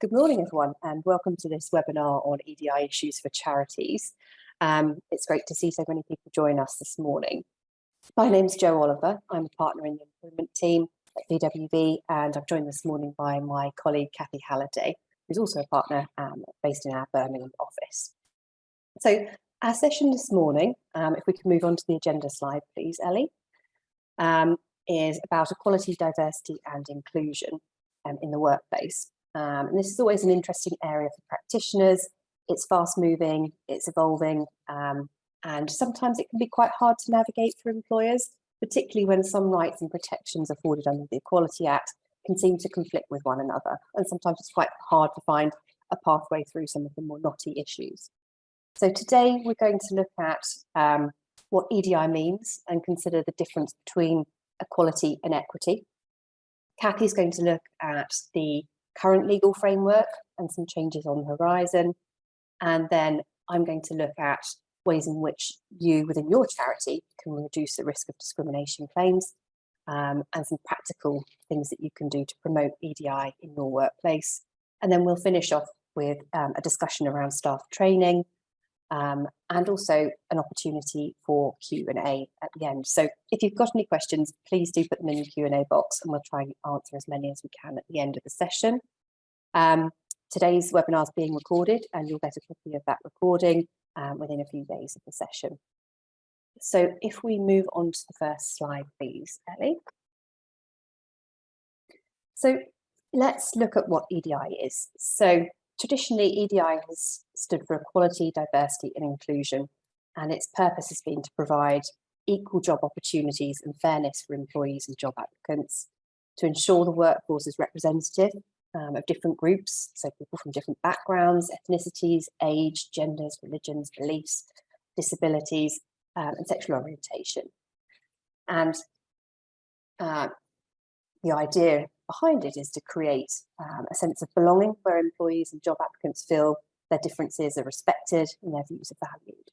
Good morning, everyone, and welcome to this webinar on EDI issues for charities. It's great to see so many people join us this morning. My name's Jo Oliver. I'm a partner in the improvement team at VWV, and I'm joined this morning by my colleague, Kathy Halliday, who's also a partner based in our Birmingham office. So our session this morning, if we can move on to the agenda slide, please, Ellie, is about equality, diversity and inclusion in the workplace. And this is always an interesting area for practitioners. It's fast moving, it's evolving, and sometimes it can be quite hard to navigate for employers, particularly when some rights and protections afforded under the Equality Act can seem to conflict with one another. And sometimes it's quite hard to find a pathway through some of the more knotty issues. So today we're going to look at what EDI means and consider the difference between equality and equity. Kathy's going to look at the current legal framework and some changes on the horizon. And then I'm going to look at ways in which you within your charity can reduce the risk of discrimination claims and some practical things that you can do to promote EDI in your workplace. And then we'll finish off with a discussion around staff training and also an opportunity for Q&A at the end. So if you've got any questions, please do put them in the Q&A box and we'll try and answer as many as we can at the end of the session. Today's webinar is being recorded and you'll get a copy of that recording within a few days of the session. So if we move on to the first slide, please, Ellie. So let's look at what EDI is. So traditionally, EDI has stood for equality, diversity and inclusion, and its purpose has been to provide equal job opportunities and fairness for employees and job applicants, to ensure the workforce is representative of different groups, so people from different backgrounds, ethnicities, age, genders, religions, beliefs, disabilities, and sexual orientation. And the idea behind it is to create a sense of belonging where employees and job applicants feel their differences are respected and their views are valued.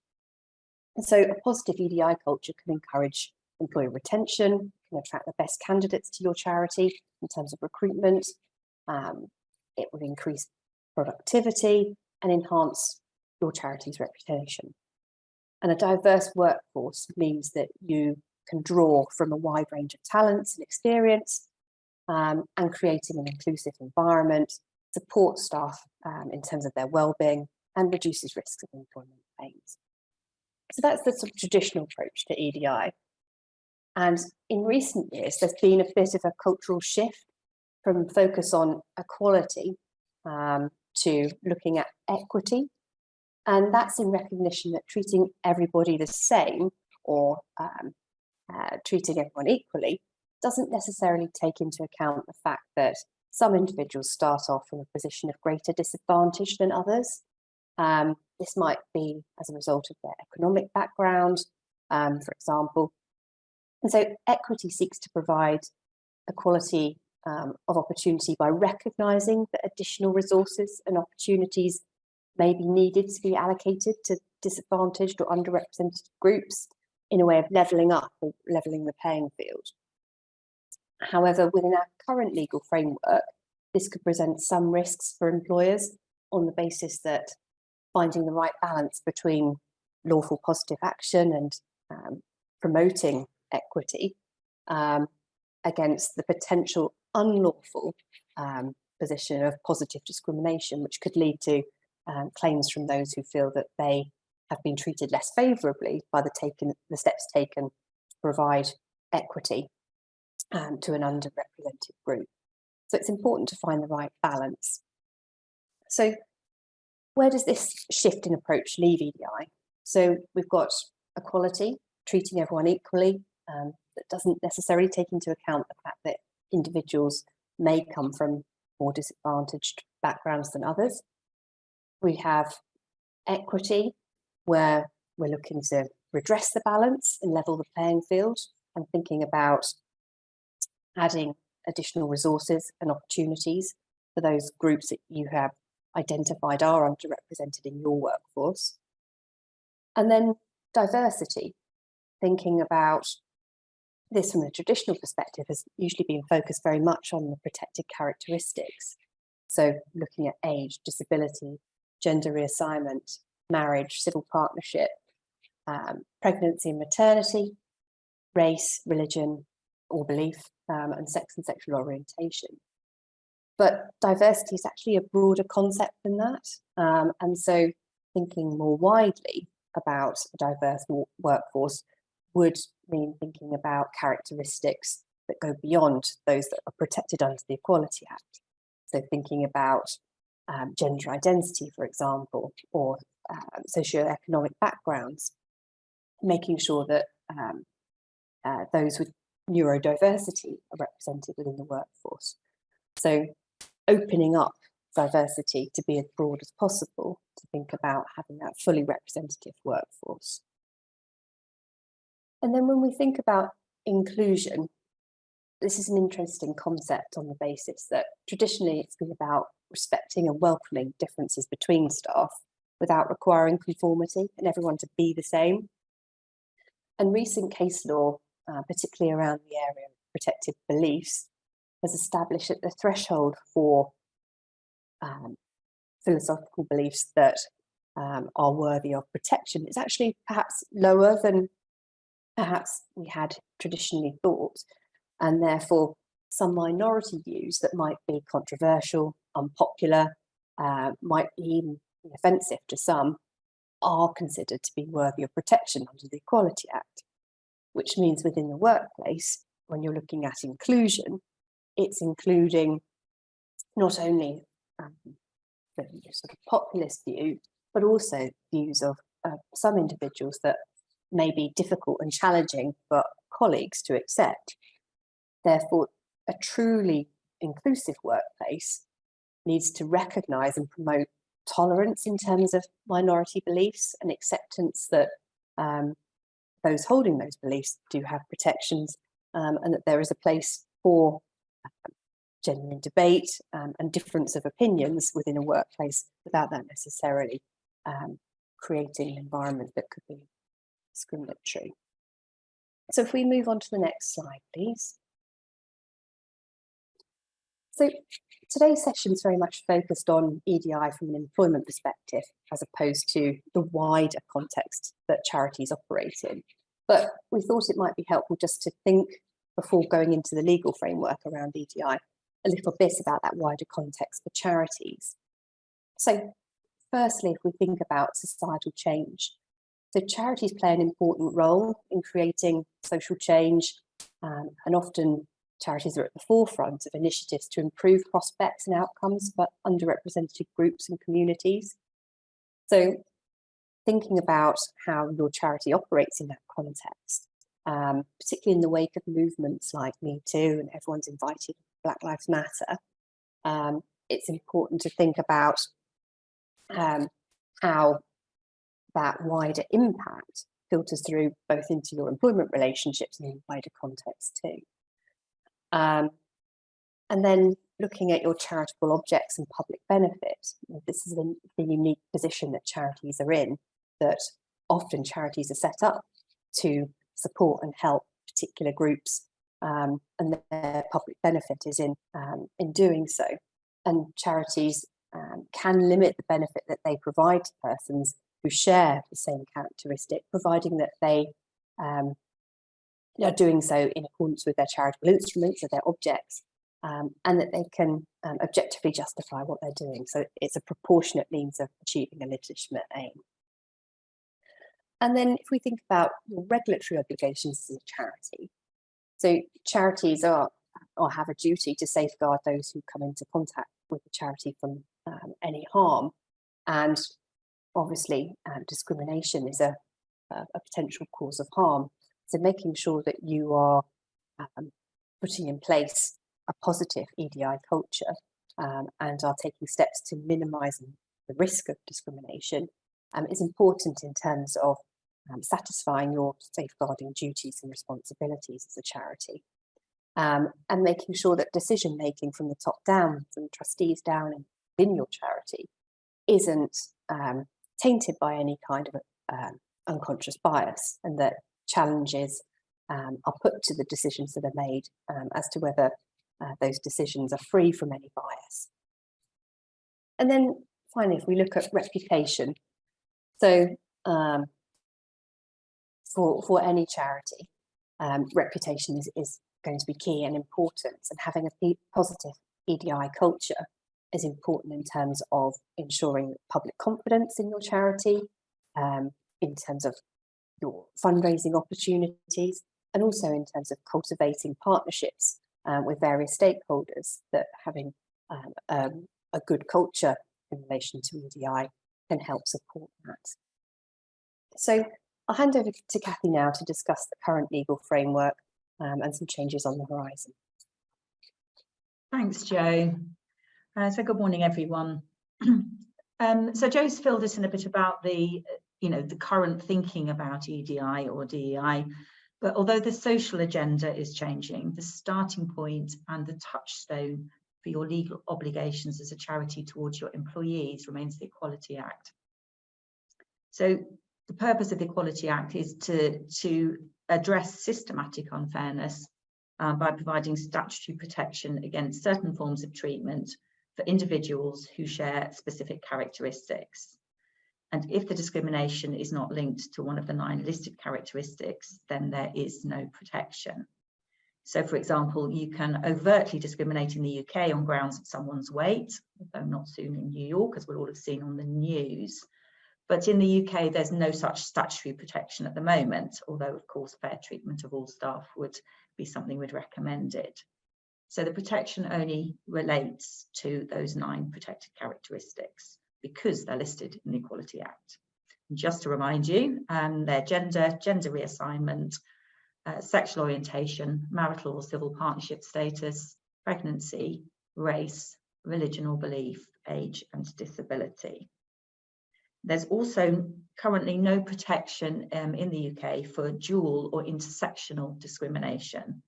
And so a positive EDI culture can encourage employee retention, can attract the best candidates to your charity in terms of recruitment. It will increase productivity and enhance your charity's reputation. And a diverse workforce means that you can draw from a wide range of talents and experience, and creating an inclusive environment, support staff in terms of their well-being and reduces risks of employment claims. So that's the sort of traditional approach to EDI. And in recent years, there's been a bit of a cultural shift from focus on equality to looking at equity. And that's in recognition that treating everybody the same or treating everyone equally doesn't necessarily take into account the fact that some individuals start off from a position of greater disadvantage than others. This might be as a result of their economic background, for example. And so equity seeks to provide equality of opportunity by recognising that additional resources and opportunities may be needed to be allocated to disadvantaged or underrepresented groups in a way of levelling up or levelling the playing field. However, within our current legal framework, this could present some risks for employers on the basis that finding the right balance between lawful positive action and promoting equity against the potential unlawful position of positive discrimination, which could lead to claims from those who feel that they have been treated less favourably by the steps taken to provide equity to an underrepresented group. So it's important to find the right balance. So where does this shift in approach leave EDI? So we've got equality, treating everyone equally, that doesn't necessarily take into account the fact that individuals may come from more disadvantaged backgrounds than others. We have equity, where we're looking to redress the balance and level the playing field and thinking about adding additional resources and opportunities for those groups that you have identified are underrepresented in your workforce. And then diversity, thinking about this from a traditional perspective has usually been focused very much on the protected characteristics. So looking at age, disability, gender reassignment, marriage, civil partnership, pregnancy and maternity, race, religion or belief, and sex and sexual orientation. But diversity is actually a broader concept than that. And so thinking more widely about a diverse workforce would mean thinking about characteristics that go beyond those that are protected under the Equality Act. So thinking about gender identity, for example, or socioeconomic backgrounds, making sure that those with neurodiversity are represented within the workforce. So opening up diversity to be as broad as possible to think about having that fully representative workforce. And then when we think about inclusion, this is an interesting concept on the basis that traditionally it's been about respecting and welcoming differences between staff without requiring conformity and everyone to be the same. And recent case law, particularly around the area of protected beliefs, has established that the threshold for philosophical beliefs that are worthy of protection is actually perhaps lower than perhaps we had traditionally thought. And therefore, some minority views that might be controversial, unpopular, might be even offensive to some, are considered to be worthy of protection under the Equality Act, which means within the workplace, when you're looking at inclusion, it's including not only the sort of populist view, but also views of some individuals that may be difficult and challenging for colleagues to accept. Therefore, a truly inclusive workplace needs to recognise and promote tolerance in terms of minority beliefs and acceptance that those holding those beliefs do have protections, and that there is a place for genuine debate and difference of opinions within a workplace without that necessarily creating an environment that could be discriminatory. So if we move on to the next slide, please. So today's session is very much focused on EDI from an employment perspective, as opposed to the wider context that charities operate in. But we thought it might be helpful just to think, before going into the legal framework around EDI, a little bit about that wider context for charities. So firstly, if we think about societal change, so charities play an important role in creating social change, and often charities are at the forefront of initiatives to improve prospects and outcomes for underrepresented groups and communities. So thinking about how your charity operates in that context, particularly in the wake of movements like Me Too and Everyone's Invited, Black Lives Matter, it's important to think about how that wider impact filters through both into your employment relationships and in wider context too. And then looking at your charitable objects and public benefit, this is the unique position that charities are in, that often charities are set up to support and help particular groups, and their public benefit is in doing so. And charities can limit the benefit that they provide to persons who share the same characteristic, providing that they are doing so in accordance with their charitable instruments or their objects, and that they can objectively justify what they're doing. So it's a proportionate means of achieving a legitimate aim. And then if we think about your regulatory obligations as a charity, so charities are or have a duty to safeguard those who come into contact with the charity from any harm. And obviously, discrimination is a potential cause of harm. So making sure that you are putting in place a positive EDI culture and are taking steps to minimise the risk of discrimination is important in terms of satisfying your safeguarding duties and responsibilities as a charity. And making sure that decision making from the top down, from trustees down and in your charity, isn't tainted by any kind of unconscious bias, and that challenges are put to the decisions that are made as to whether those decisions are free from any bias. And then finally, if we look at reputation, so for any charity, reputation is going to be key and important, and having a positive EDI culture is important in terms of ensuring public confidence in your charity, in terms of your fundraising opportunities, and also in terms of cultivating partnerships with various stakeholders, that having a good culture in relation to EDI can help support that. So I'll hand over to Kathy now to discuss the current legal framework and some changes on the horizon. Thanks, Jo. So good morning, everyone. So Jo's filled us in a bit about the current thinking about EDI or DEI, but although the social agenda is changing, the starting point and the touchstone for your legal obligations as a charity towards your employees remains the Equality Act. So the purpose of the Equality Act is to address systematic unfairness by providing statutory protection against certain forms of treatment for individuals who share specific characteristics. And if the discrimination is not linked to one of the 9 listed characteristics, then there is no protection. So, for example, you can overtly discriminate in the UK on grounds of someone's weight, although not soon in New York, as we'll all have seen on the news. But in the UK, there's no such statutory protection at the moment, although, of course, fair treatment of all staff would be something we'd recommended. So the protection only relates to those 9 protected characteristics because they're listed in the Equality Act. And just to remind you, they're gender reassignment, sexual orientation, marital or civil partnership status, pregnancy, race, religion or belief, age and disability. There's also currently no protection in the UK for dual or intersectional discrimination.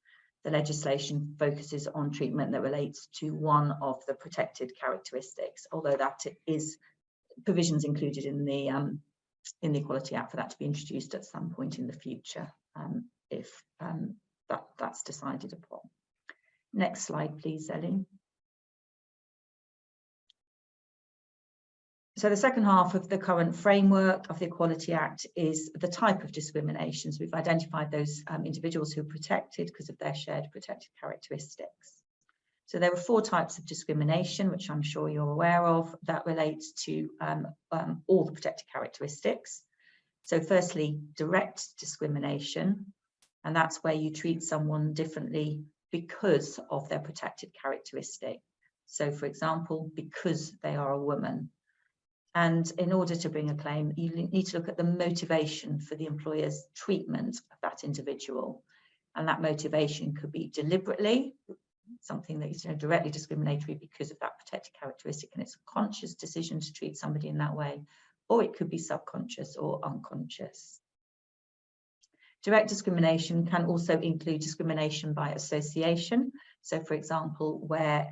The legislation focuses on treatment that relates to one of the protected characteristics, although that is provisions included in the Equality Act for that to be introduced at some point in the future, if that's decided upon. Next slide, please, Ellie. So the second half of the current framework of the Equality Act is the type of discriminations. We've identified those individuals who are protected because of their shared protected characteristics. So there are 4 types of discrimination, which I'm sure you're aware of, that relates to all the protected characteristics. So firstly, direct discrimination, and that's where you treat someone differently because of their protected characteristic. So for example, because they are a woman. And in order to bring a claim, you need to look at the motivation for the employer's treatment of that individual. And that motivation could be deliberately, something that is directly discriminatory because of that protected characteristic, and it's a conscious decision to treat somebody in that way, or it could be subconscious or unconscious. Direct discrimination can also include discrimination by association. So for example, where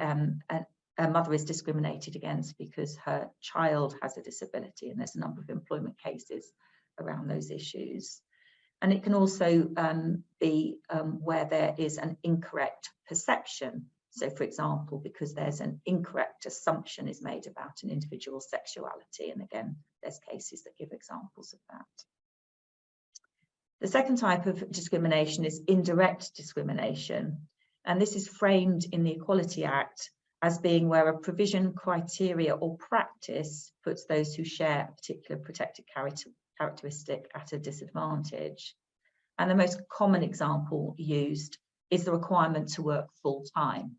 a mother is discriminated against because her child has a disability, and there's a number of employment cases around those issues. And it can also be where there is an incorrect perception. So for example, because there's an incorrect assumption is made about an individual's sexuality. And again, there's cases that give examples of that. The second type of discrimination is indirect discrimination. And this is framed in the Equality Act as being where a provision, criteria or practice puts those who share a particular protected characteristic at a disadvantage. And the most common example used is the requirement to work full-time.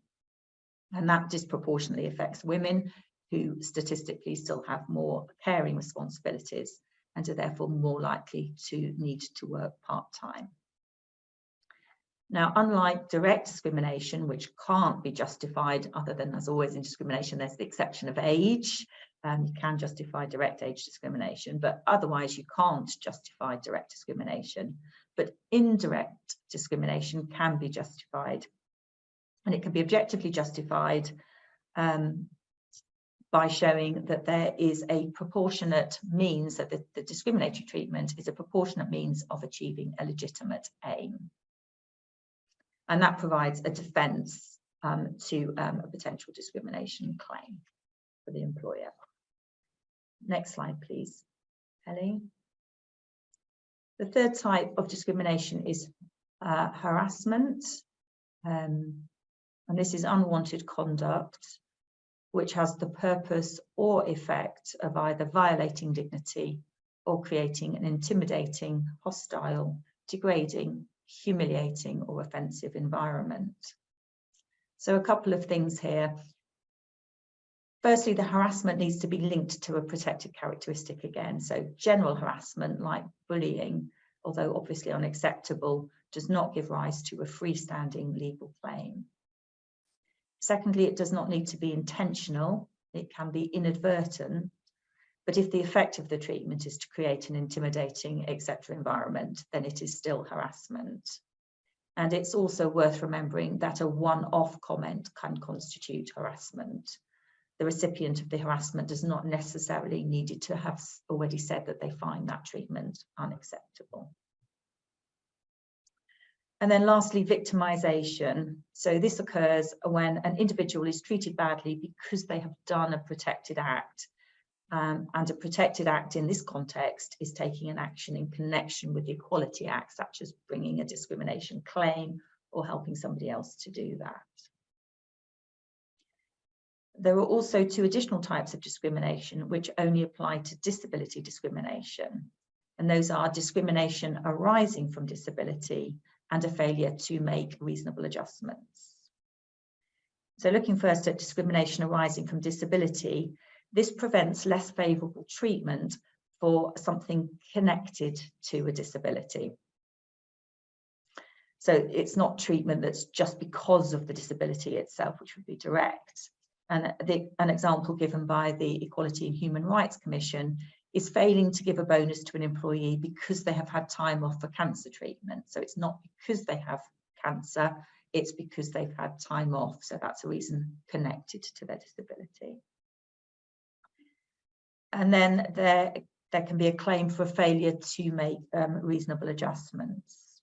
And that disproportionately affects women who statistically still have more caring responsibilities and are therefore more likely to need to work part-time. Now, unlike direct discrimination, which can't be justified other than, as always in discrimination, there's the exception of age. You can justify direct age discrimination, but otherwise you can't justify direct discrimination. But indirect discrimination can be justified, and it can be objectively justified by showing that there is a proportionate means, that the discriminatory treatment is a proportionate means of achieving a legitimate aim. And that provides a defence to a potential discrimination claim. for the employer. Next slide, please, Ellie. The third type of discrimination is harassment. And this is unwanted conduct which has the purpose or effect of either violating dignity or creating an intimidating, hostile, degrading, humiliating or offensive environment. So a couple of things here. Firstly, the harassment needs to be linked to a protected characteristic again. So general harassment like bullying, although obviously unacceptable, does not give rise to a freestanding legal claim. Secondly, it does not need to be intentional. It can be inadvertent. But if the effect of the treatment is to create an intimidating, etc. environment, then it is still harassment. And it's also worth remembering that a one-off comment can constitute harassment. The recipient of the harassment does not necessarily need to have already said that they find that treatment unacceptable. And then lastly, victimization. So this occurs when an individual is treated badly because they have done a protected act. And a protected act in this context is taking an action in connection with the Equality Act, such as bringing a discrimination claim or helping somebody else to do that. There are also two additional types of discrimination which only apply to disability discrimination. And those are discrimination arising from disability and a failure to make reasonable adjustments. So looking first at discrimination arising from disability, this prevents less favourable treatment for something connected to a disability. So it's not treatment that's just because of the disability itself, which would be direct. And an example given by the Equality and Human Rights Commission is failing to give a bonus to an employee because they have had time off for cancer treatment. So it's not because they have cancer, it's because they've had time off. So that's a reason connected to their disability. And then there can be a claim for a failure to make reasonable adjustments.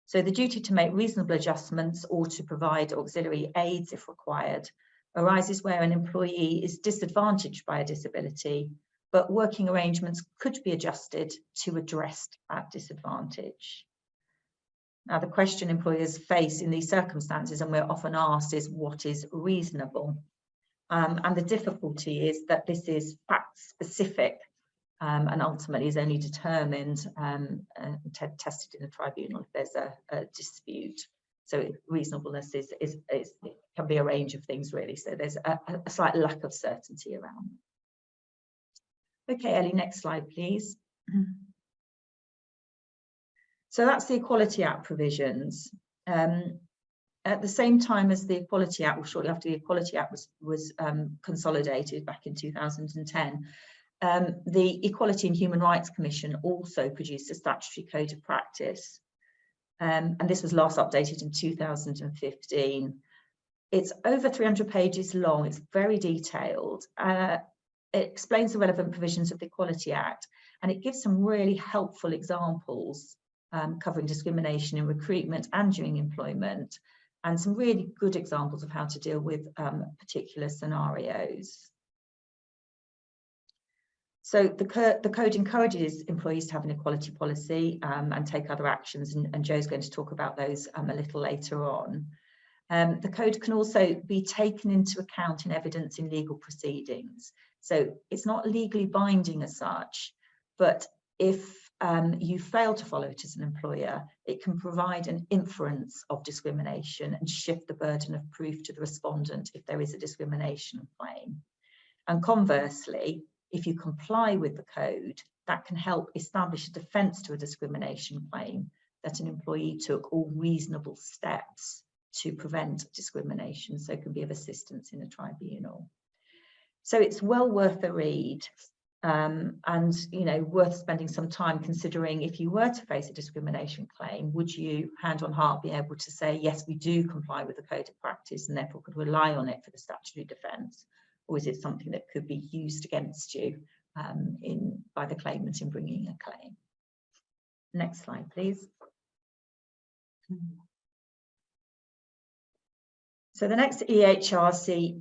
So the duty to make reasonable adjustments or to provide auxiliary aids if required arises where an employee is disadvantaged by a disability, but working arrangements could be adjusted to address that disadvantage. Now, the question employers face in these circumstances, and we're often asked, is what is reasonable? And the difficulty is that this is fact-specific and ultimately is only determined and tested in a tribunal if there's a dispute. So reasonableness can be a range of things, really. So there's a slight lack of certainty around. Okay, Ellie, next slide, please. So that's the Equality Act provisions. At the same time as the Equality Act, or shortly after the Equality Act was consolidated back in 2010, the Equality and Human Rights Commission also produced a statutory code of practice. And this was last updated in 2015. It's over 300 pages long, it's very detailed. It explains the relevant provisions of the Equality Act, and it gives some really helpful examples covering discrimination in recruitment and during employment, and some really good examples of how to deal with particular scenarios. So the code encourages employees to have an equality policy and take other actions, and Joe's going to talk about those a little later on. The code can also be taken into account in evidence in legal proceedings. So it's not legally binding as such, but if you fail to follow it as an employer, it can provide an inference of discrimination and shift the burden of proof to the respondent if there is a discrimination claim. And conversely, if you comply with the code, that can help establish a defence to a discrimination claim that an employee took all reasonable steps to prevent discrimination, so it can be of assistance in a tribunal. So it's well worth a read. And worth spending some time considering if you were to face a discrimination claim, would you, hand on heart, be able to say, yes, we do comply with the code of practice and therefore could rely on it for the statutory defence? Or is it something that could be used against you by the claimant in bringing a claim? Next slide, please. So the next EHRC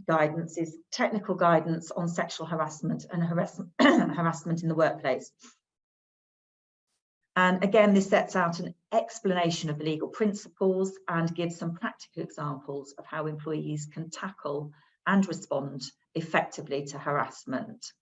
guidance is technical guidance on sexual harassment and harassment in the workplace. And again, this sets out an explanation of the legal principles and gives some practical examples of how employees can tackle and respond effectively to harassment.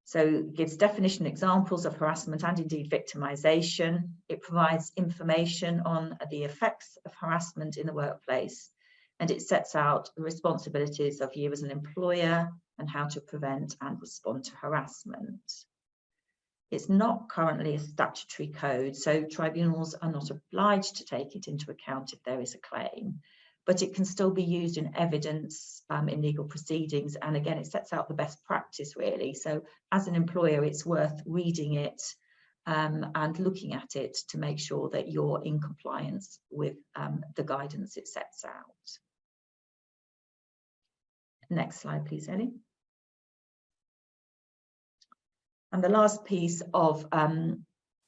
So it gives definition examples of harassment and indeed victimization. It provides information on the effects of harassment in the workplace, and it sets out the responsibilities of you as an employer and how to prevent and respond to harassment. It's not currently a statutory code, so tribunals are not obliged to take it into account if there is a claim, but it can still be used in evidence in legal proceedings. And again, it sets out the best practice really. So as an employer, it's worth reading it and looking at it to make sure that you're in compliance with the guidance it sets out. Next slide, please, Ellie. And the last piece of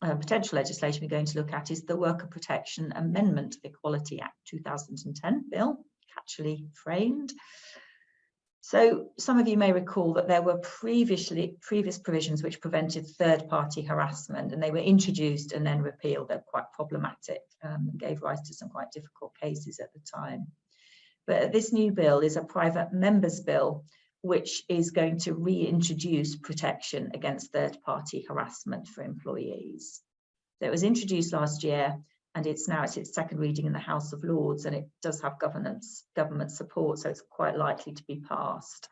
potential legislation we're going to look at is the Worker Protection Amendment Equality Act 2010 bill, catchily framed. So some of you may recall that there were previous provisions which prevented third-party harassment, and they were introduced and then repealed. They're quite problematic and gave rise to some quite difficult cases at the time. But this new bill is a private member's bill, which is going to reintroduce protection against third-party harassment for employees. So it was introduced last year, and it's now at its second reading in the House of Lords, and it does have government support, so it's quite likely to be passed.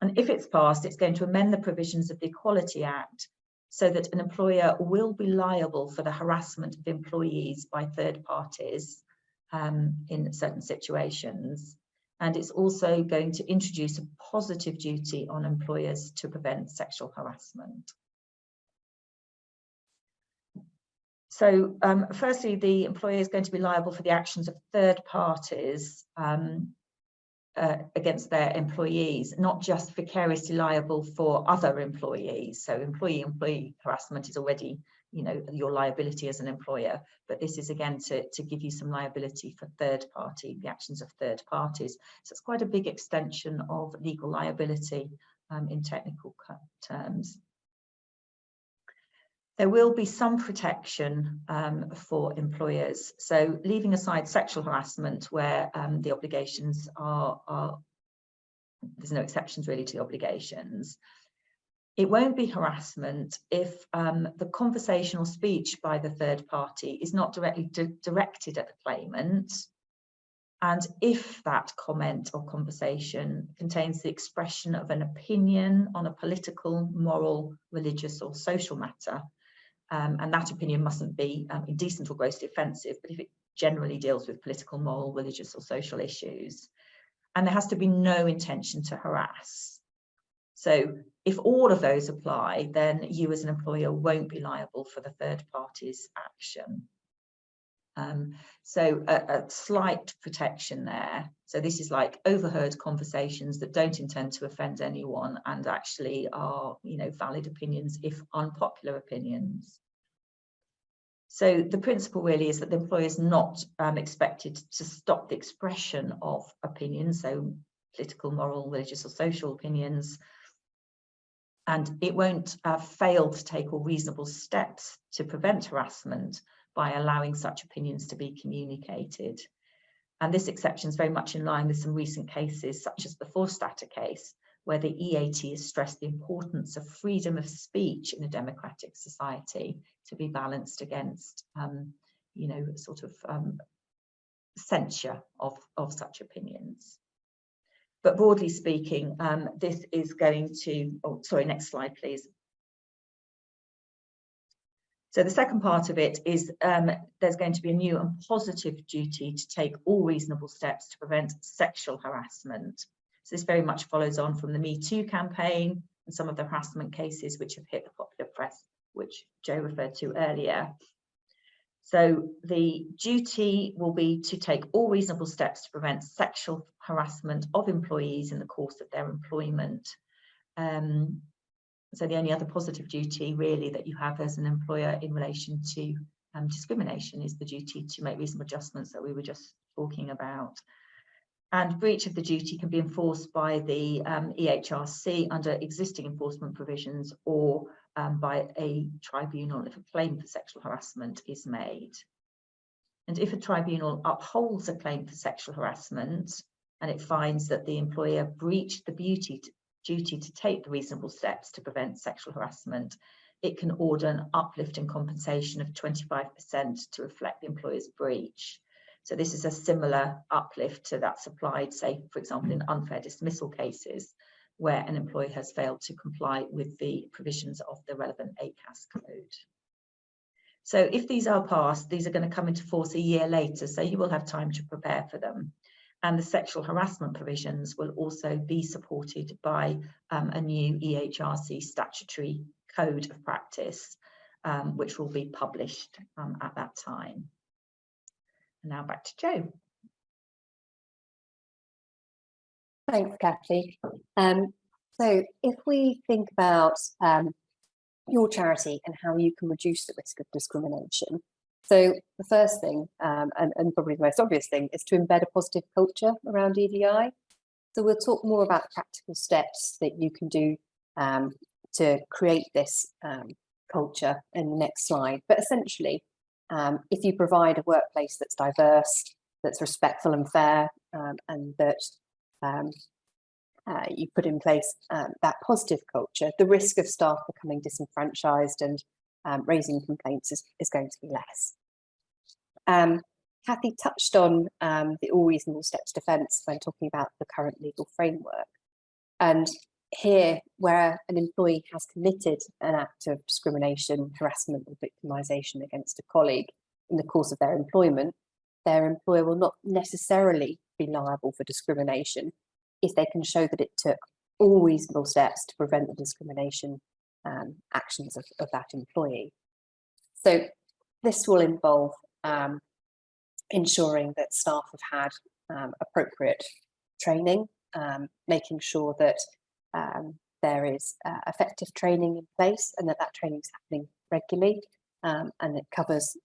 And if it's passed, it's going to amend the provisions of the Equality Act so that an employer will be liable for the harassment of employees by third parties in certain situations. And it's also going to introduce a positive duty on employers to prevent sexual harassment. So firstly, the employer is going to be liable for the actions of third parties against their employees, not just vicariously liable for other employees. So employee harassment is already, you know, your liability as an employer, but this is again to give you some liability for the actions of third parties. So it's quite a big extension of legal liability in technical terms. There will be some protection for employers. So leaving aside sexual harassment, where the obligations are there's no exceptions really to the obligations. It won't be harassment if the conversational speech by the third party is not directly directed at the claimant, and if that comment or conversation contains the expression of an opinion on a political, moral, religious or social matter. And that opinion mustn't be indecent or grossly offensive, but if it generally deals with political, moral, religious or social issues. And there has to be no intention to harass. So if all of those apply, then you as an employer won't be liable for the third party's action. So a slight protection there. So this is like overheard conversations that don't intend to offend anyone and actually are, you know, valid opinions if unpopular opinions. So the principle really is that the employer is not expected to stop the expression of opinions, so political, moral, religious or social opinions, and it won't fail to take all reasonable steps to prevent harassment by allowing such opinions to be communicated. And this exception is very much in line with some recent cases, such as the Forstater case, where the EAT has stressed the importance of freedom of speech in a democratic society to be balanced against, you know, sort of censure of such opinions. But broadly speaking, this is going to, oh, sorry, next slide, please. So the second part of it is there's going to be a new and positive duty to take all reasonable steps to prevent sexual harassment. So this very much follows on from the Me Too campaign and some of the harassment cases which have hit the popular press, which Joe referred to earlier. So the duty will be to take all reasonable steps to prevent sexual harassment of employees in the course of their employment. So the only other positive duty really that you have as an employer in relation to discrimination is the duty to make reasonable adjustments that we were just talking about. And breach of the duty can be enforced by the EHRC under existing enforcement provisions, or by a tribunal if a claim for sexual harassment is made. And if a tribunal upholds a claim for sexual harassment and it finds that the employer breached the duty to take the reasonable steps to prevent sexual harassment, it can order an uplift in compensation of 25% to reflect the employer's breach. So this is a similar uplift to that applied, say, for example, in unfair dismissal cases, where an employee has failed to comply with the provisions of the relevant ACAS code. So if these are passed, these are going to come into force a year later, so you will have time to prepare for them. And the sexual harassment provisions will also be supported by a new EHRC statutory code of practice, which will be published at that time. And now back to Jo. Thanks, Kathy. So if we think about your charity and how you can reduce the risk of discrimination, so the first thing, and probably the most obvious thing, is to embed a positive culture around EDI. So we'll talk more about practical steps that you can do to create this culture in the next slide. But essentially, if you provide a workplace that's diverse, that's respectful and fair, and that you put in place that positive culture, the risk of staff becoming disenfranchised and raising complaints is going to be less. Kathy touched on the all reasonable steps defence when talking about the current legal framework. And here, where an employee has committed an act of discrimination, harassment or victimisation against a colleague in the course of their employment, their employer will not necessarily be liable for discrimination if they can show that it took all reasonable steps to prevent the discrimination actions of that employee. So this will involve ensuring that staff have had appropriate training, making sure that there is effective training in place and that training is happening regularly, and it covers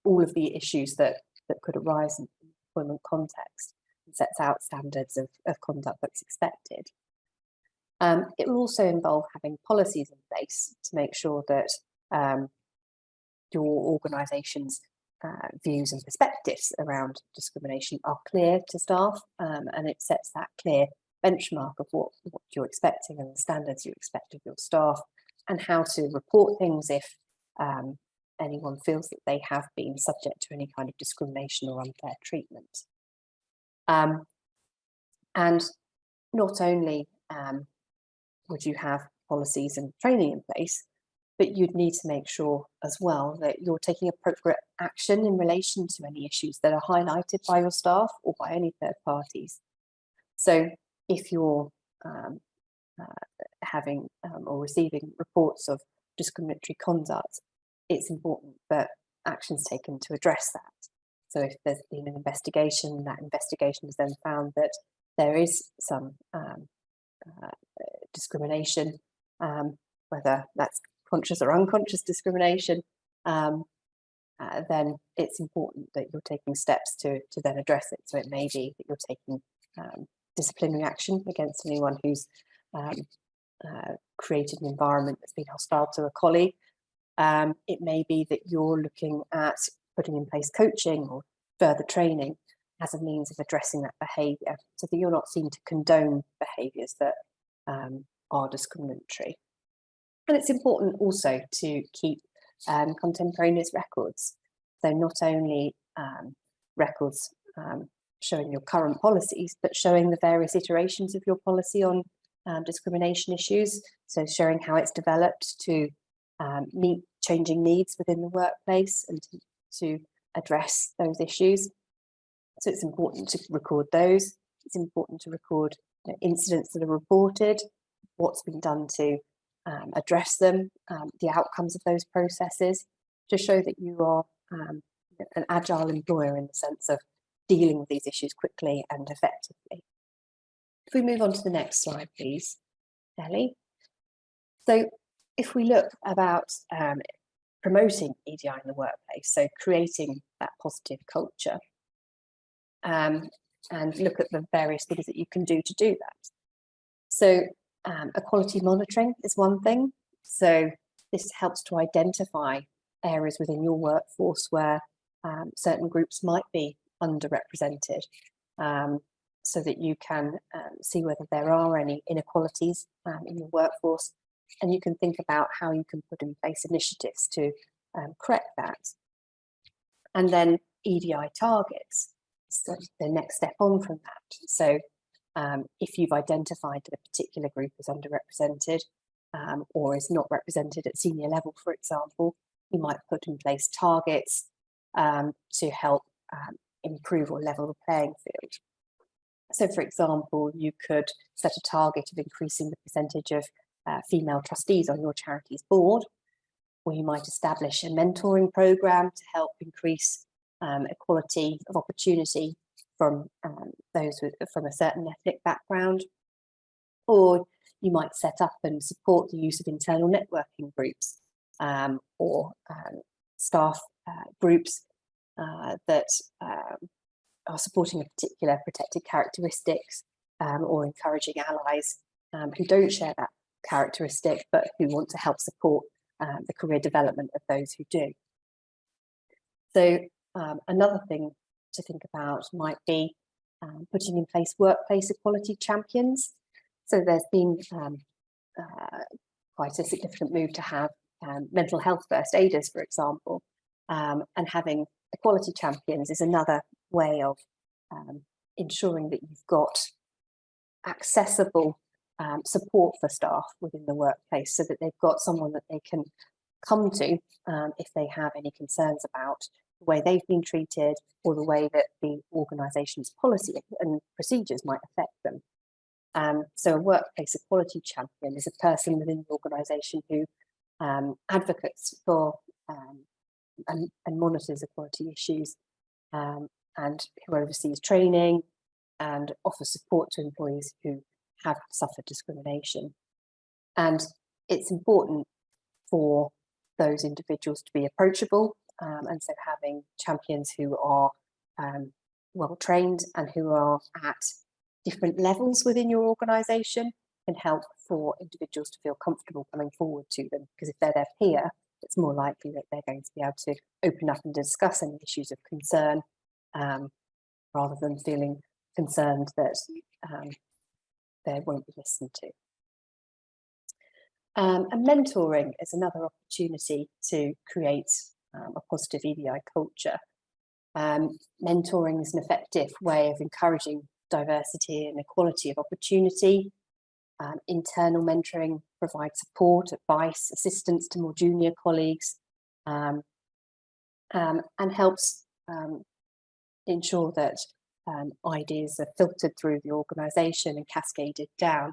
all of the issues that could arise in the employment context and sets out standards of conduct that's expected. It will also involve having policies in place to make sure that your organisation's views and perspectives around discrimination are clear to staff, and it sets that clear benchmark of what you're expecting and the standards you expect of your staff, and how to report things if anyone feels that they have been subject to any kind of discrimination or unfair treatment. And not only would you have policies and training in place, but you'd need to make sure as well that you're taking appropriate action in relation to any issues that are highlighted by your staff or by any third parties. So if you're having or receiving reports of discriminatory conduct, it's important that action's taken to address that. So if there's been an investigation, that investigation has then found that there is some discrimination, whether that's conscious or unconscious discrimination, then it's important that you're taking steps to then address it. So it may be that you're taking disciplinary action against anyone who's created an environment that's been hostile to a colleague. It may be that you're looking at putting in place coaching or further training as a means of addressing that behaviour, so that you're not seen to condone behaviours that are discriminatory. And it's important also to keep contemporaneous records. So not only records showing your current policies, but showing the various iterations of your policy on discrimination issues. So showing how it's developed to meet changing needs within the workplace and to address those issues. So it's important to record those. It's important to record incidents that are reported, what's been done to address them, the outcomes of those processes, to show that you are an agile employer in the sense of dealing with these issues quickly and effectively. If we move on to the next slide, please, Ellie. So if we look about promoting EDI in the workplace, so creating that positive culture, and look at the various things that you can do to do that. So equality monitoring is one thing. So this helps to identify areas within your workforce where certain groups might be underrepresented, so that you can see whether there are any inequalities in your workforce, and you can think about how you can put in place initiatives to correct that. And then EDI targets, so the next step on from that. So if you've identified that a particular group is underrepresented or is not represented at senior level, for example, you might put in place targets to help improve or level the playing field. So, for example, you could set a target of increasing the percentage of female trustees on your charity's board, or you might establish a mentoring program to help increase equality of opportunity from those from a certain ethnic background. Or you might set up and support the use of internal networking groups or staff groups that are supporting a particular protected characteristics or encouraging allies who don't share that characteristic but who want to help support the career development of those who do. So another thing to think about might be putting in place workplace equality champions. So there's been quite a significant move to have mental health first aiders, for example, and having equality champions is another way of ensuring that you've got accessible support for staff within the workplace, so that they've got someone that they can come to if they have any concerns about the way they've been treated or the way that the organisation's policy and procedures might affect them. So a workplace equality champion is a person within the organisation who advocates for and monitors equality issues and who oversees training and offers support to employees who have suffered discrimination. And it's important for those individuals to be approachable, and so having champions who are well trained and who are at different levels within your organisation can help for individuals to feel comfortable coming forward to them, because if they're their peer, it's more likely that they're going to be able to open up and discuss any issues of concern rather than feeling concerned that they won't be listened to. And mentoring is another opportunity to create a positive EDI culture. Mentoring is an effective way of encouraging diversity and equality of opportunity. Internal mentoring provides support, advice, assistance to more junior colleagues, and helps ensure that ideas are filtered through the organisation and cascaded down.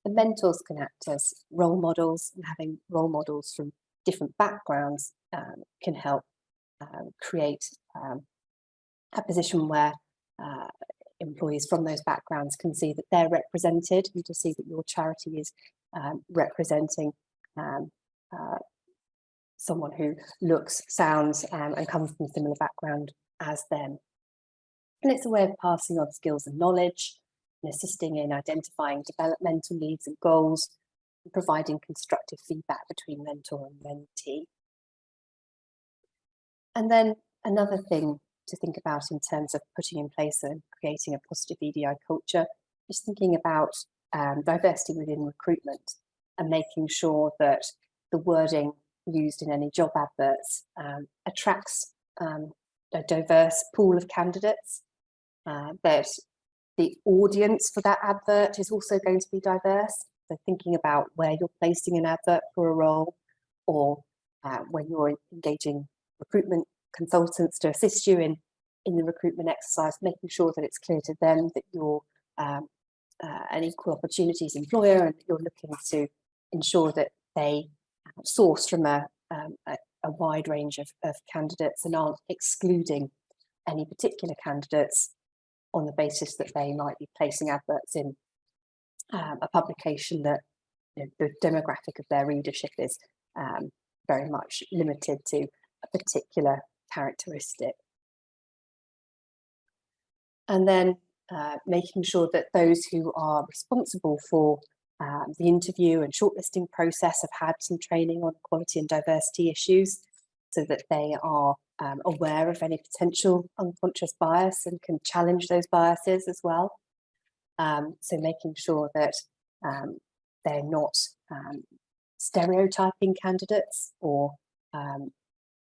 The mentors can act as role models, and having role models from different backgrounds can help create a position where employees from those backgrounds can see that they're represented, and to see that your charity is representing someone who looks, sounds, and comes from a similar background as them. And it's a way of passing on skills and knowledge, and assisting in identifying developmental needs and goals, and providing constructive feedback between mentor and mentee. And then another thing to think about in terms of putting in place and creating a positive EDI culture is thinking about diversity within recruitment, and making sure that the wording used in any job adverts attracts a diverse pool of candidates, that the audience for that advert is also going to be diverse. So thinking about where you're placing an advert for a role, or when you're engaging recruitment consultants to assist you in the recruitment exercise, making sure that it's clear to them that you're an equal opportunities employer, and that you're looking to ensure that they source from a wide range of candidates and aren't excluding any particular candidates on the basis that they might be placing adverts in a publication that, you know, the demographic of their readership is very much limited to a particular characteristic. And then making sure that those who are responsible for the interview and shortlisting process have had some training on equality and diversity issues, so that they are aware of any potential unconscious bias and can challenge those biases as well. So making sure that they're not stereotyping candidates or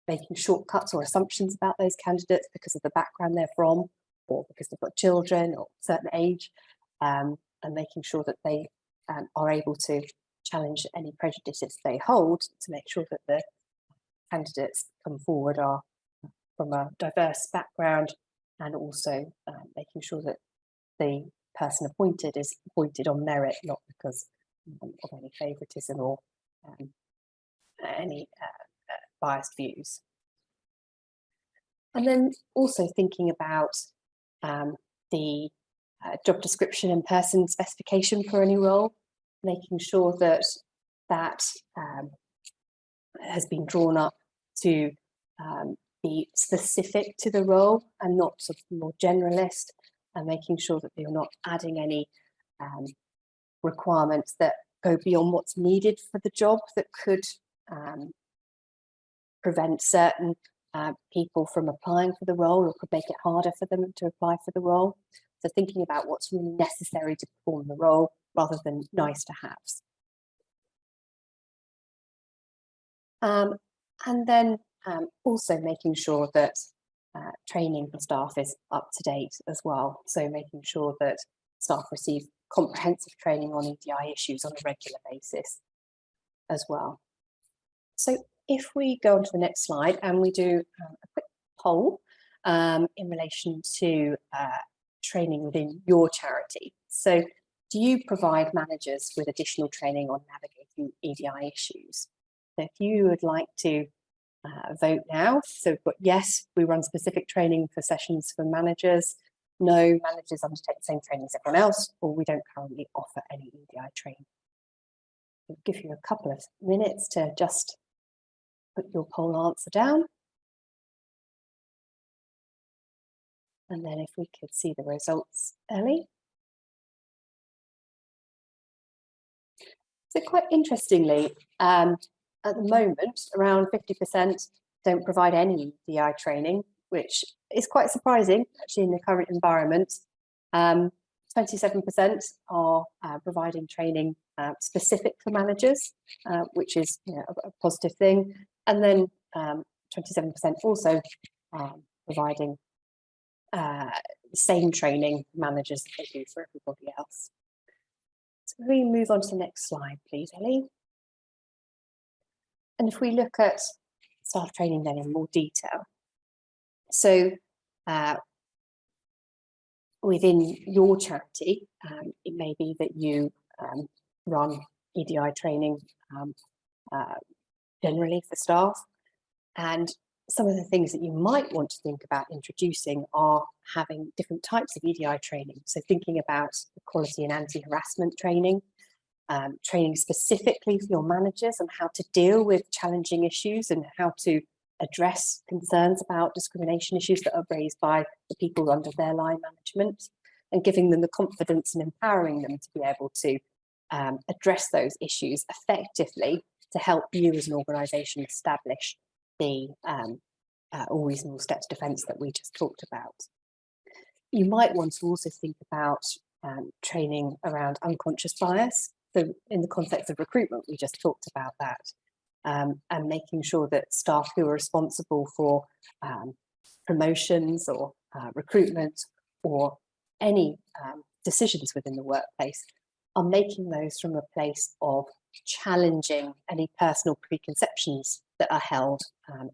making shortcuts or assumptions about those candidates because of the background they're from, or because they've got children or a certain age, and making sure that they are able to challenge any prejudices they hold to make sure that the candidates come forward are from a diverse background, and also making sure that the person appointed is appointed on merit, not because of any favouritism or any biased views. And then also thinking about the job description and person specification for any role, making sure that that has been drawn up to be specific to the role and not sort of more generalist, and making sure that you're not adding any requirements that go beyond what's needed for the job that could prevent certain people from applying for the role or could make it harder for them to apply for the role. So thinking about what's really necessary to perform the role rather than nice to haves. And then also making sure that training for staff is up to date as well. So making sure that staff receive comprehensive training on EDI issues on a regular basis as well. So if we go on to the next slide and we do a quick poll in relation to training within your charity. So do you provide managers with additional training on navigating EDI issues? So if you would like to vote now, so we've got yes, we run specific training for sessions for managers, no, managers undertake the same training as everyone else, or we don't currently offer any EDI training. I'll give you a couple of minutes to just put your poll answer down. And then if we could see the results, Ellie. So quite interestingly, at the moment, around 50% don't provide any EDI training, which is quite surprising actually in the current environment. 27% are providing training specific for managers, which is a positive thing. And then 27% also providing the same training managers that they do for everybody else. So we move on to the next slide, please, Ellie. And if we look at staff training then in more detail. So within your charity, it may be that you run EDI training generally for staff. And some of the things that you might want to think about introducing are having different types of EDI training. So thinking about equality and anti-harassment training, training specifically for your managers on how to deal with challenging issues and how to address concerns about discrimination issues that are raised by the people under their line management, and giving them the confidence and empowering them to be able to address those issues effectively to help you as an organisation establish the all reasonable steps defence that we just talked about. You might want to also think about training around unconscious bias. So in the context of recruitment, we just talked about that. And making sure that staff who are responsible for promotions or recruitment or any decisions within the workplace are making those from a place of challenging any personal preconceptions that are held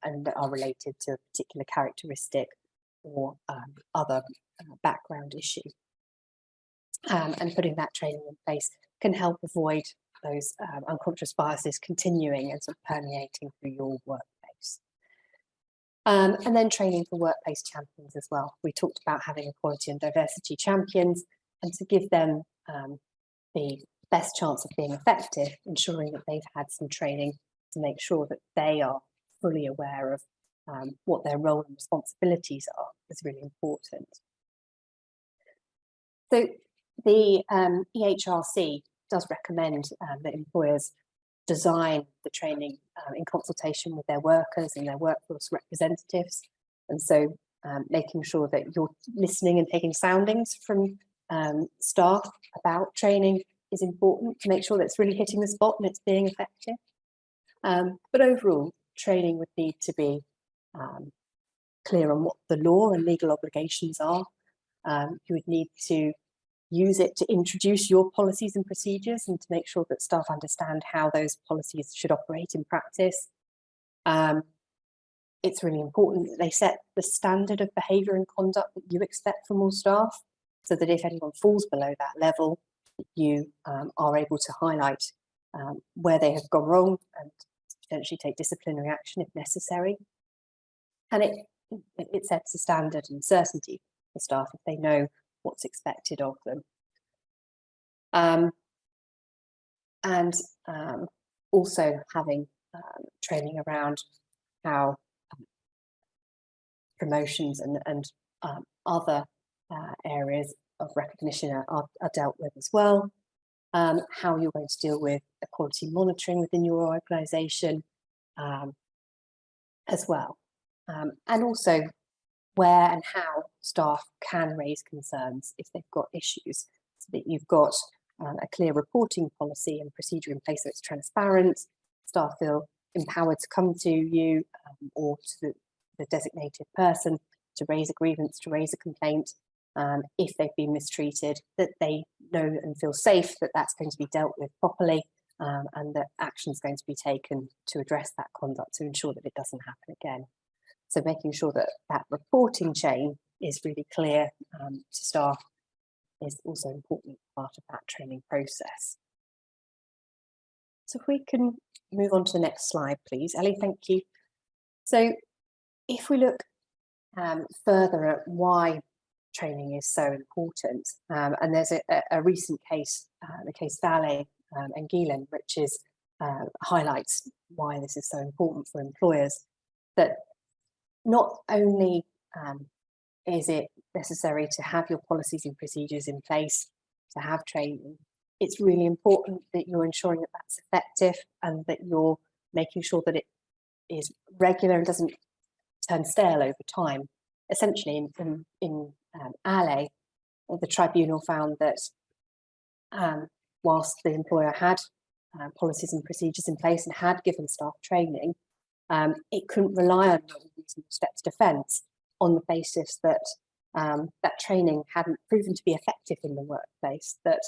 and that are related to a particular characteristic or other background issue. And putting that training in place can help avoid those unconscious biases continuing and sort of permeating through your workplace. And then training for workplace champions as well. We talked about having equality and diversity champions, and to give them the best chance of being effective, ensuring that they've had some training to make sure that they are fully aware of what their role and responsibilities are is really important. So the EHRC does recommend that employers design the training in consultation with their workers and their workforce representatives. And so making sure that you're listening and taking soundings from staff about training is important to make sure that it's really hitting the spot and it's being effective. But overall, training would need to be clear on what the law and legal obligations are. You would need to use it to introduce your policies and procedures and to make sure that staff understand how those policies should operate in practice. It's really important that they set the standard of behaviour and conduct that you expect from all staff, so that if anyone falls below that level, you are able to highlight where they have gone wrong and potentially take disciplinary action if necessary. And it sets a standard and certainty for staff if they know what's expected of them. And also having training around how promotions and other areas of recognition are dealt with as well. How you're going to deal with equality monitoring within your organisation as well. And also where and how staff can raise concerns if they've got issues, so that you've got a clear reporting policy and procedure in place so it's transparent, staff feel empowered to come to you or to the designated person to raise a grievance, to raise a complaint if they've been mistreated, that they know and feel safe that that's going to be dealt with properly and that action is going to be taken to address that conduct to ensure that it doesn't happen again. So making sure that that reporting chain is really clear to staff is also an important part of that training process. So if we can move on to the next slide, please. Ellie, thank you. So if we look further at why training is so important, and there's a recent case, the case Valet and Geelan, which is highlights why this is so important for employers, that not only is it necessary to have your policies and procedures in place, to have training, it's really important that you're ensuring that that's effective and that you're making sure that it is regular and doesn't turn stale over time. Essentially, in ALE, the tribunal found that whilst the employer had policies and procedures in place and had given staff training, it couldn't rely on reasonable steps defence on the basis that that training hadn't proven to be effective in the workplace, that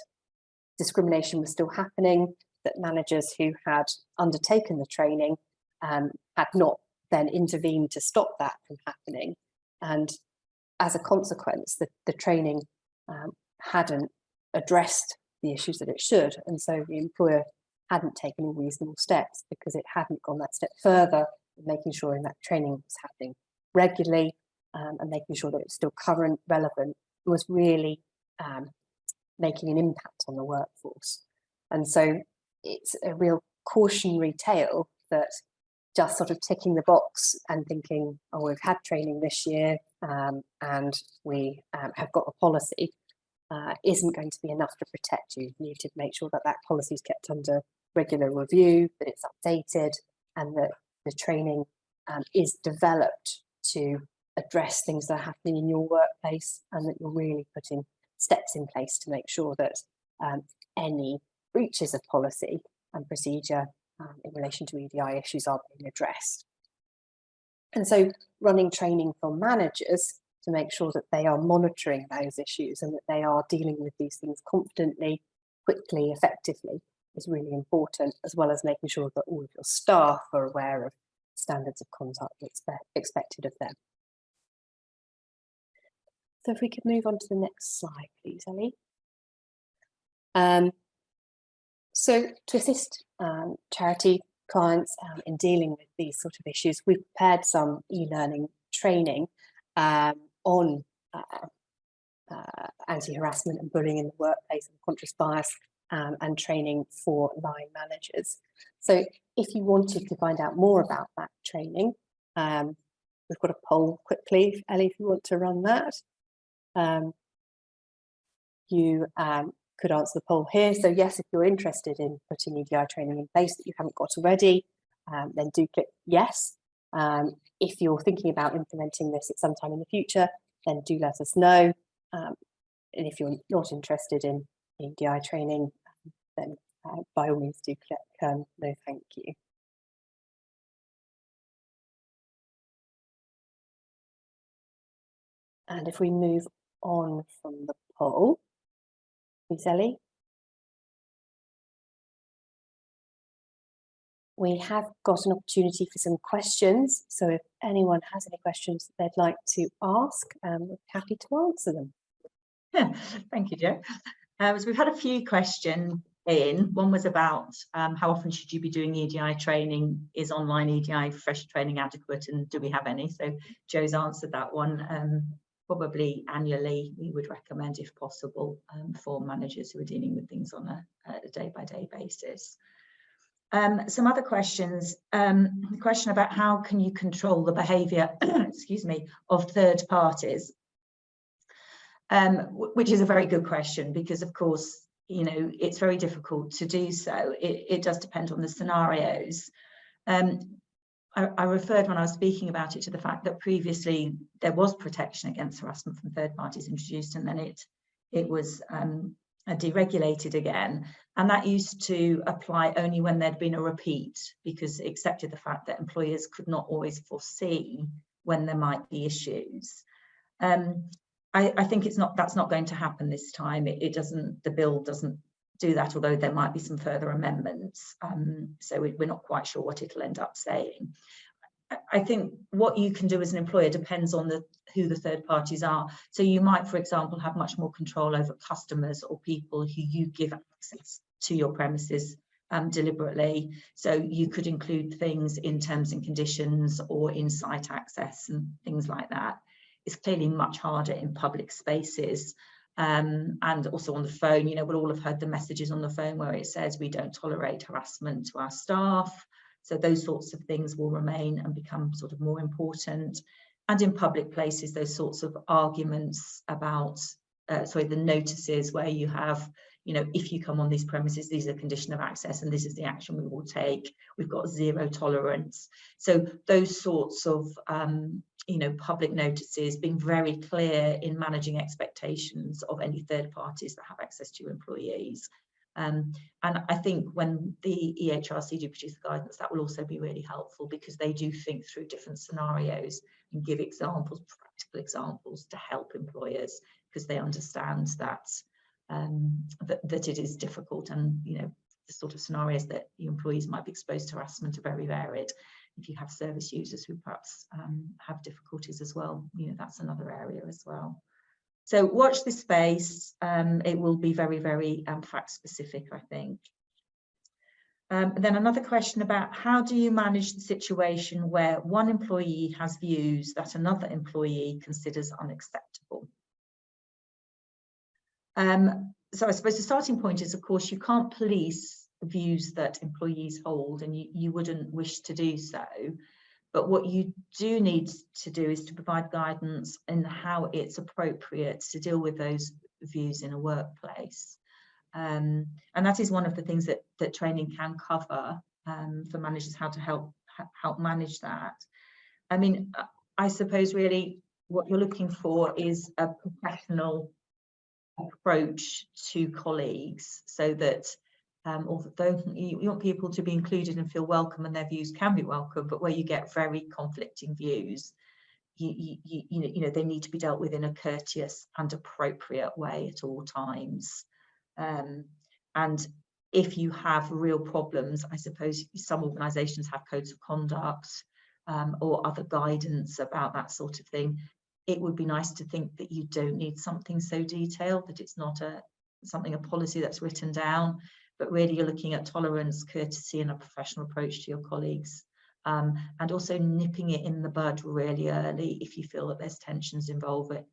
discrimination was still happening, that managers who had undertaken the training had not then intervened to stop that from happening. And as a consequence, the training hadn't addressed the issues that it should. And so the employer hadn't taken all reasonable steps because it hadn't gone that step further in making sure that training was happening regularly and making sure that it's still current, relevant, and was really making an impact on the workforce. And so it's a real cautionary tale that just sort of ticking the box and thinking, oh, we've had training this year and we have got a policy isn't going to be enough to protect you. You need to make sure that that policy is kept under regular review, that it's updated, and that the training is developed to address things that are happening in your workplace, and that you're really putting steps in place to make sure that any breaches of policy and procedure in relation to EDI issues are being addressed. And so running training for managers to make sure that they are monitoring those issues and that they are dealing with these things confidently, quickly, effectively is really important, as well as making sure that all of your staff are aware of standards of conduct expected of them. So if we could move on to the next slide, please, Ellie. So to assist charity clients in dealing with these sort of issues, we've prepared some e-learning training on anti-harassment and bullying in the workplace, and conscious bias, and training for line managers. So if you wanted to find out more about that training, we've got a poll quickly, Ellie, if you want to run that. you could answer the poll here. So yes, if you're interested in putting EDI training in place that you haven't got already, then do click yes. If you're thinking about implementing this at some time in the future, then do let us know. And if you're not interested in EDI training, then by all means do click no thank you. And if we move on from the poll, please, Ellie. We have got an opportunity for some questions. So if anyone has any questions that they'd like to ask, we're happy to answer them. Thank you, Jo. So we've had a few questions in. One was about how often should you be doing EDI training? Is online EDI refresher training adequate, and do we have any? So Jo's answered that one. Probably annually, we would recommend, if possible, for managers who are dealing with things on a day-by-day basis. Some other questions. The question about how can you control the behaviour, excuse me, of third parties, which is a very good question, because of course, you know, it's very difficult to do so. It does depend on the scenarios. I referred, when I was speaking about it, to the fact that previously there was protection against harassment from third parties introduced, and then it was deregulated again, and that used to apply only when there'd been a repeat, because it accepted the fact that employers could not always foresee when there might be issues. I think that's not going to happen this time. The bill doesn't do that, although there might be some further amendments. So we're not quite sure what it'll end up saying. I think what you can do as an employer depends on who the third parties are. So you might, for example, have much more control over customers or people who you give access to your premises deliberately. So you could include things in terms and conditions or in site access and things like that. It's clearly much harder in public spaces. And also on the phone, you know, we'll all have heard the messages on the phone where it says we don't tolerate harassment to our staff. So those sorts of things will remain and become sort of more important. And in public places, those sorts of arguments about, the notices where you have, you know, if you come on these premises, these are condition of access and this is the action we will take. We've got zero tolerance. So those sorts of, public notices, being very clear in managing expectations of any third parties that have access to your employees. And I think when the EHRC do produce the guidance, that will also be really helpful, because they do think through different scenarios and give examples, practical examples, to help employers, because they understand that that it is difficult, and you know, the sort of scenarios that your employees might be exposed to harassment are very varied. If you have service users who perhaps have difficulties as well, you know, that's another area as well. So watch this space. It will be very, very fact specific, I think. Then another question about how do you manage the situation where one employee has views that another employee considers unacceptable? So I suppose the starting point is, of course, you can't police views that employees hold, and you wouldn't wish to do so. But what you do need to do is to provide guidance in how it's appropriate to deal with those views in a workplace. And that is one of the things that training can cover for managers, how to help manage that. I mean, I suppose really what you're looking for is a professional approach to colleagues, so that although you want people to be included and feel welcome, and their views can be welcome, but where you get very conflicting views, you know, they need to be dealt with in a courteous and appropriate way at all times. And if you have real problems, I suppose some organisations have codes of conduct or other guidance about that sort of thing. It would be nice to think that you don't need something so detailed, that it's not a policy that's written down, but really you're looking at tolerance, courtesy, and a professional approach to your colleagues, and also nipping it in the bud really early if you feel that there's tensions evolving.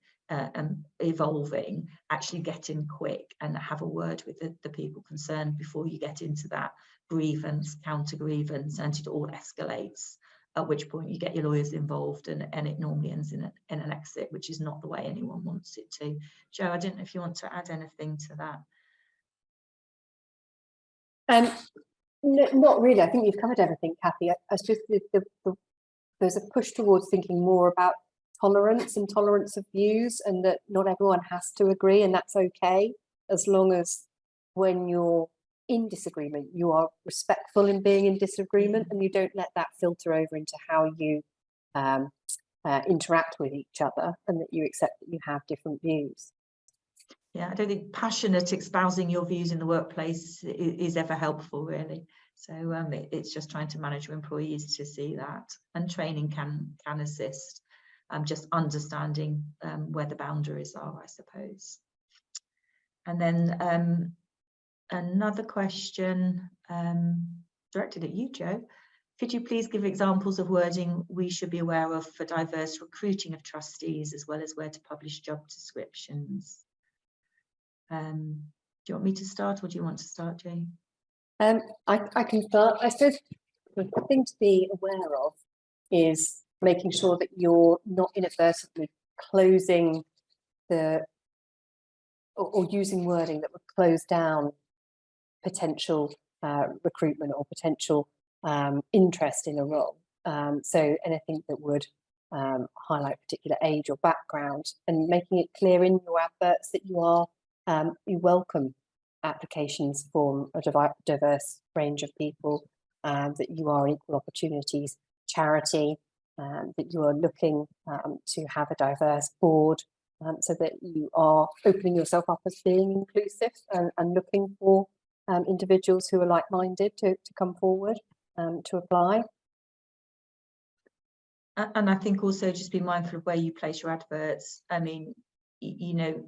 Actually get in quick and have a word with the people concerned before you get into that grievance, counter grievance, and it all escalates. at which point you get your lawyers involved, and it normally ends in an exit, which is not the way anyone wants it to. Jo, I don't know if you want to add anything to that. No, not really. I think you've covered everything, Kathy. I just there's a push towards thinking more about tolerance and tolerance of views, and that not everyone has to agree, and that's okay, as long as when you're in disagreement, you are respectful in being in disagreement, and you don't let that filter over into how you interact with each other, and that you accept that you have different views. Yeah, I don't think passionate espousing your views in the workplace is ever helpful, really. So it's just trying to manage your employees to see that, and training can assist. Just understanding where the boundaries are, I suppose. And then another question directed at you, Jo. Could you please give examples of wording we should be aware of for diverse recruiting of trustees, as well as where to publish job descriptions? Do you want me to start, or do you want to start, Jane? I can start. I suppose the thing to be aware of is making sure that you're not inadvertently closing or using wording that would close down potential recruitment or potential interest in a role. So anything that would highlight particular age or background, and making it clear in your adverts that you welcome applications from a diverse range of people, that you are equal opportunities charity, that you are looking to have a diverse board, so that you are opening yourself up as being inclusive, and looking for individuals who are like-minded to come forward to apply. And I think also just be mindful of where you place your adverts. I mean, you know,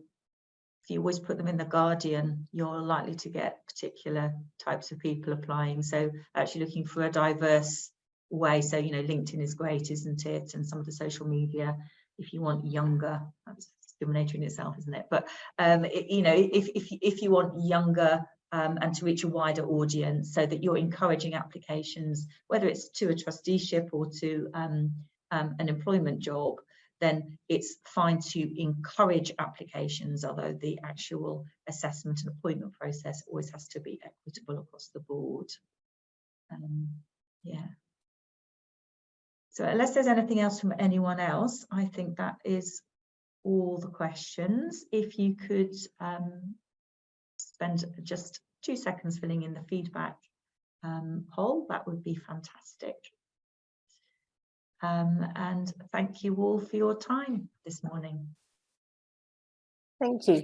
if you always put them in the Guardian, you're likely to get particular types of people applying. So actually looking for a diverse way. So, you know, LinkedIn is great, isn't it? And some of the social media, if you want younger, that's discriminatory in itself, isn't it? But you know, if you want younger and to reach a wider audience, so that you're encouraging applications, whether it's to a trusteeship or to an employment job, then it's fine to encourage applications, although the actual assessment and appointment process always has to be equitable across the board. Yeah. So unless there's anything else from anyone else, I think that is all the questions. If you could spend just 2 seconds filling in the feedback poll, that would be fantastic. And thank you all for your time this morning. Thank you.